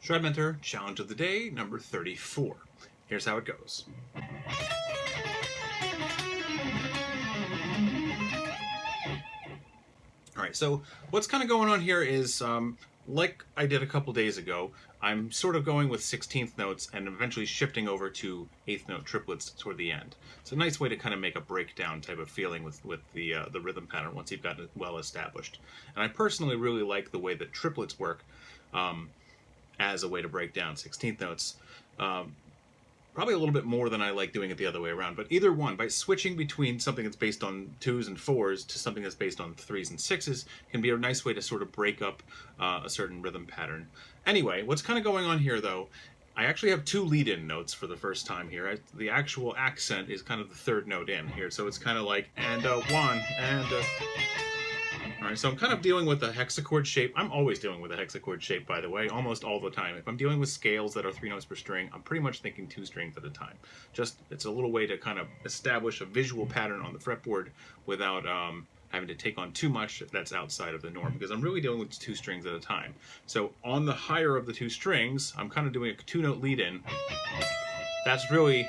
ShredMentor Challenge of the Day, number 34. Here's how it goes. Alright, so what's kind of going on here is, like I did a couple days ago, I'm sort of going with 16th notes and eventually shifting over to 8th note triplets toward the end. It's a nice way to kind of make a breakdown type of feeling with the rhythm pattern once you've got it well established. And I personally really like the way that triplets work as a way to break down 16th notes. Probably a little bit more than I like doing it the other way around, but either one, by switching between something that's based on 2s and 4s to something that's based on 3s and 6s, can be a nice way to sort of break up a certain rhythm pattern. Anyway, what's kind of going on here, though, I actually have 2 lead-in notes for the first time here. The actual accent is kind of the 3rd note in here, so it's kind of like, and 1, and Alright, so I'm kind of dealing with a hexachord shape. I'm always dealing with a hexachord shape, by the way, almost all the time. If I'm dealing with scales that are 3 notes per string, I'm pretty much thinking 2 strings at a time. It's a little way to kind of establish a visual pattern on the fretboard without having to take on too much that's outside of the norm, because I'm really dealing with 2 strings at a time. So on the higher of the 2 strings, I'm kind of doing a 2-note lead-in. That's really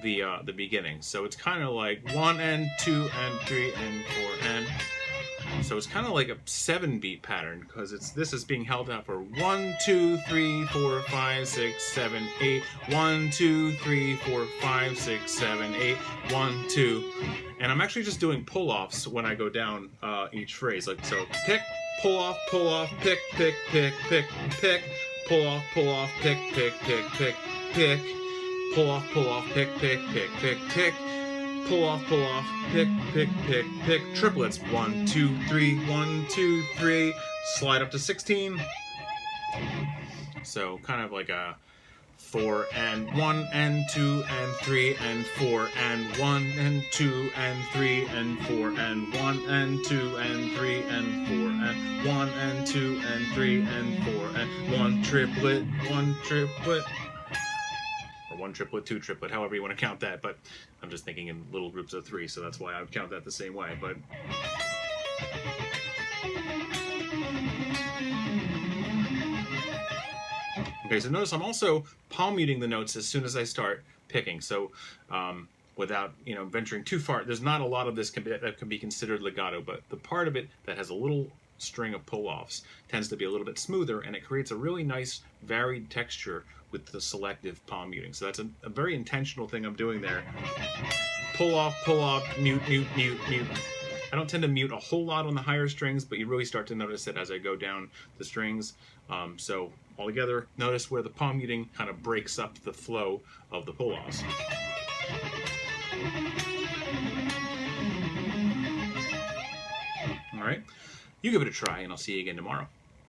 the beginning. So it's kind of like 1 and 2 and 3 and 4 and... So it's kind of like a 7-beat pattern, because this is being held out for 1, 2, 3, 4, 5, 6, 7, 8. 1, 2, 3, 4, 5, 6, 7, 8. 1, 2. And I'm actually just doing pull-offs when I go down each phrase. Like, so pick, pull off, pick, pick, pick, pick, pick, pull off, pick, pick, pick, pick, pick, pull off, pick, pick, pick, pick, pick. Pull off, pick, pick, pick, pick, triplets, 1, 2, 3, 1, 2, 3, slide up to 16. So kind of like a 4 and 1 and 2 and 3 and 4 and 1 and 2 and 3 and 4 and 1 and 2 and 3 and 4 and 1 and 2 and 3 and 4 and 1 triplet, 1 triplet. Or 1 triplet, 2 triplet, however you want to count that, but I'm just thinking in little groups of 3, so that's why I would count that the same way. But okay, so notice I'm also palm muting the notes as soon as I start picking. So without venturing too far, there's not a lot of this that can be considered legato, but the part of it that has a little string of pull-offs tends to be a little bit smoother, and it creates a really nice varied texture with the selective palm muting. So that's a very intentional thing I'm doing there. Pull off, mute, mute, mute, mute. I don't tend to mute a whole lot on the higher strings, but you really start to notice it as I go down the strings. So altogether, notice where the palm muting kind of breaks up the flow of the pull-offs. All right, you give it a try, and I'll see you again tomorrow.